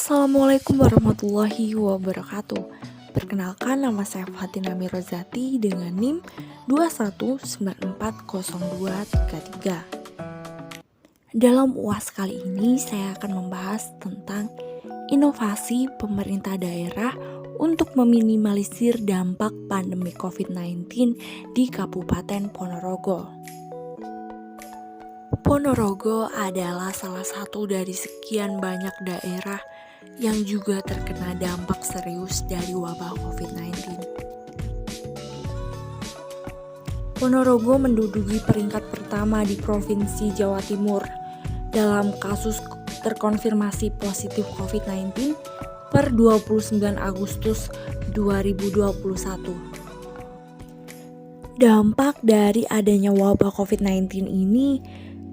Assalamualaikum warahmatullahi wabarakatuh. Perkenalkan, nama saya Fatina Mirozati dengan NIM 21940233. Dalam UAS kali ini saya akan membahas tentang inovasi pemerintah daerah untuk meminimalisir dampak pandemi COVID-19 di Kabupaten Ponorogo. Ponorogo adalah salah satu dari sekian banyak daerah yang juga terkena dampak serius dari wabah COVID-19. Ponorogo menduduki peringkat pertama di Provinsi Jawa Timur dalam kasus terkonfirmasi positif COVID-19 per 29 Agustus 2021. Dampak dari adanya wabah COVID-19 ini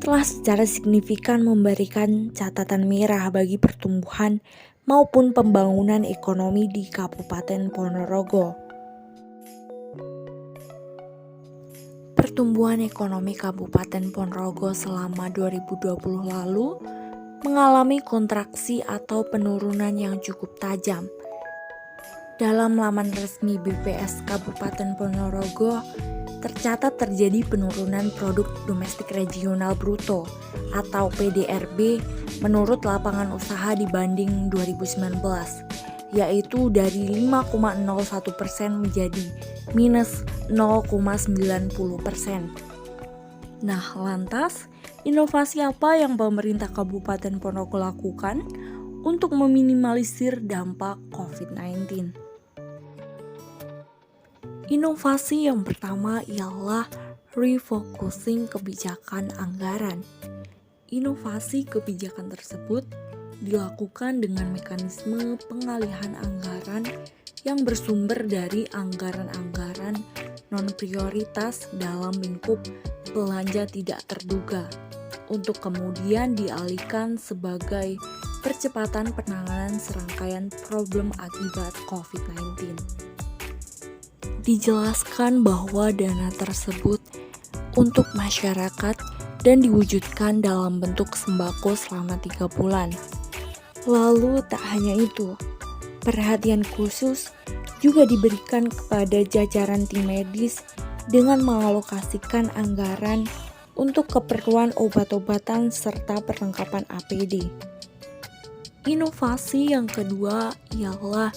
telah secara signifikan memberikan catatan merah bagi pertumbuhan maupun pembangunan ekonomi di Kabupaten Ponorogo. Pertumbuhan ekonomi Kabupaten Ponorogo selama 2020 lalu mengalami kontraksi atau penurunan yang cukup tajam. Dalam laman resmi BPS Kabupaten Ponorogo, tercatat terjadi penurunan produk domestik regional bruto atau PDRB menurut lapangan usaha dibanding 2019, yaitu dari 5,01% menjadi minus 0,90%. Nah, lantas inovasi apa yang pemerintah Kabupaten Ponorogo lakukan untuk meminimalisir dampak COVID-19? Inovasi yang pertama ialah refocusing kebijakan anggaran. Inovasi kebijakan tersebut dilakukan dengan mekanisme pengalihan anggaran yang bersumber dari anggaran-anggaran non-prioritas dalam lingkup belanja tidak terduga untuk kemudian dialihkan sebagai percepatan penanganan serangkaian problem akibat COVID-19. Dijelaskan bahwa dana tersebut untuk masyarakat dan diwujudkan dalam bentuk sembako selama 3 bulan. Lalu tak hanya itu, perhatian khusus juga diberikan kepada jajaran tim medis dengan mengalokasikan anggaran untuk keperluan obat-obatan serta perlengkapan APD. Inovasi yang kedua ialah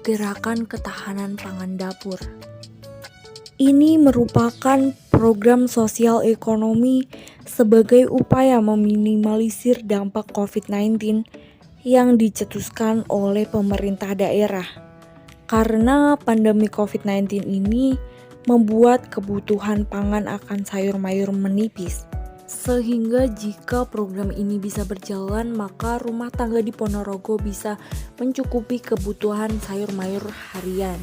gerakan ketahanan pangan dapur. Ini merupakan program sosial ekonomi sebagai upaya meminimalisir dampak COVID-19 yang dicetuskan oleh pemerintah daerah. Karena pandemi COVID-19 ini membuat kebutuhan pangan akan sayur mayur menipis. Sehingga jika program ini bisa berjalan, maka rumah tangga di Ponorogo bisa mencukupi kebutuhan sayur mayur harian.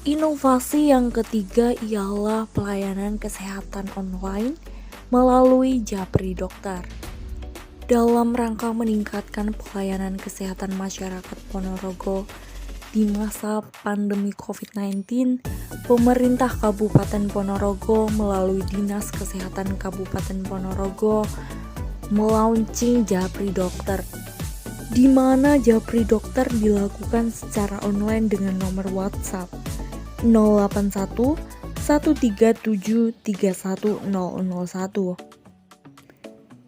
Inovasi yang ketiga ialah pelayanan kesehatan online melalui Japri Dokter. Dalam rangka meningkatkan pelayanan kesehatan masyarakat Ponorogo di masa pandemi COVID-19, pemerintah Kabupaten Ponorogo melalui Dinas Kesehatan Kabupaten Ponorogo melaunching Japri Dokter, di mana Japri Dokter dilakukan secara online dengan nomor WhatsApp 081 137 31001.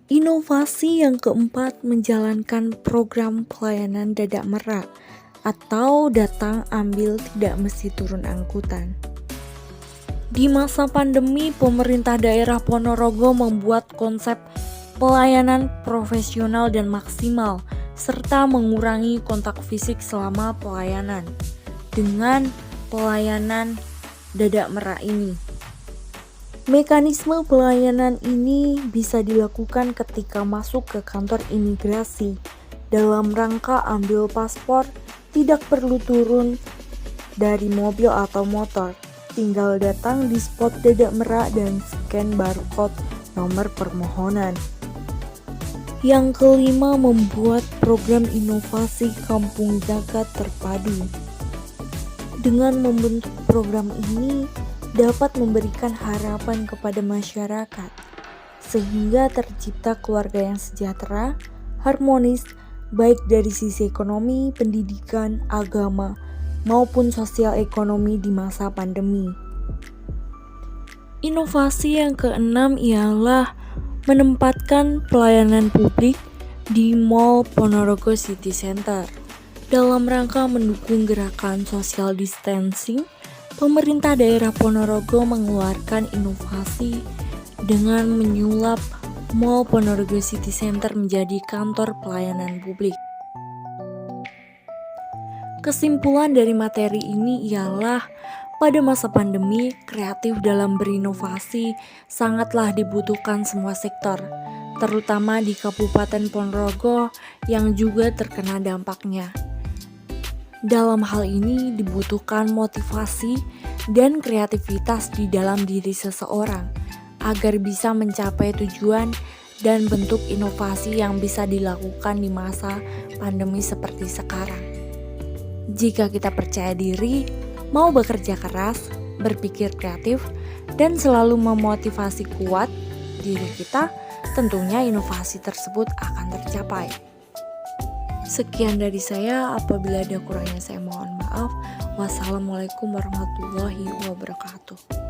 Inovasi yang keempat menjalankan program pelayanan dadak merak atau datang ambil tidak mesti turun angkutan. Di masa pandemi, pemerintah daerah Ponorogo membuat konsep pelayanan profesional dan maksimal serta mengurangi kontak fisik selama pelayanan dengan pelayanan dadak merak ini. Mekanisme pelayanan ini bisa dilakukan ketika masuk ke kantor imigrasi. Dalam rangka ambil paspor, tidak perlu turun dari mobil atau motor. Tinggal datang di spot dadak merak dan scan barcode nomor permohonan. Yang kelima, membuat program inovasi Kampung Zakat Terpadu. Dengan membentuk program ini dapat memberikan harapan kepada masyarakat sehingga tercipta keluarga yang sejahtera, harmonis, baik dari sisi ekonomi, pendidikan, agama, maupun sosial ekonomi di masa pandemi. Inovasi yang keenam ialah menempatkan pelayanan publik di Mall Ponorogo City Center. Dalam rangka mendukung gerakan social distancing, pemerintah daerah Ponorogo mengeluarkan inovasi dengan menyulap Mall Ponorogo City Center menjadi kantor pelayanan publik. Kesimpulan dari materi ini ialah pada masa pandemi, kreatif dalam berinovasi sangatlah dibutuhkan semua sektor, terutama di Kabupaten Ponorogo yang juga terkena dampaknya. Dalam hal ini dibutuhkan motivasi dan kreativitas di dalam diri seseorang agar bisa mencapai tujuan dan bentuk inovasi yang bisa dilakukan di masa pandemi seperti sekarang. Jika kita percaya diri, mau bekerja keras, berpikir kreatif, dan selalu memotivasi kuat diri kita, tentunya inovasi tersebut akan tercapai. Sekian dari saya, apabila ada kurangnya saya mohon maaf. Wassalamualaikum warahmatullahi wabarakatuh.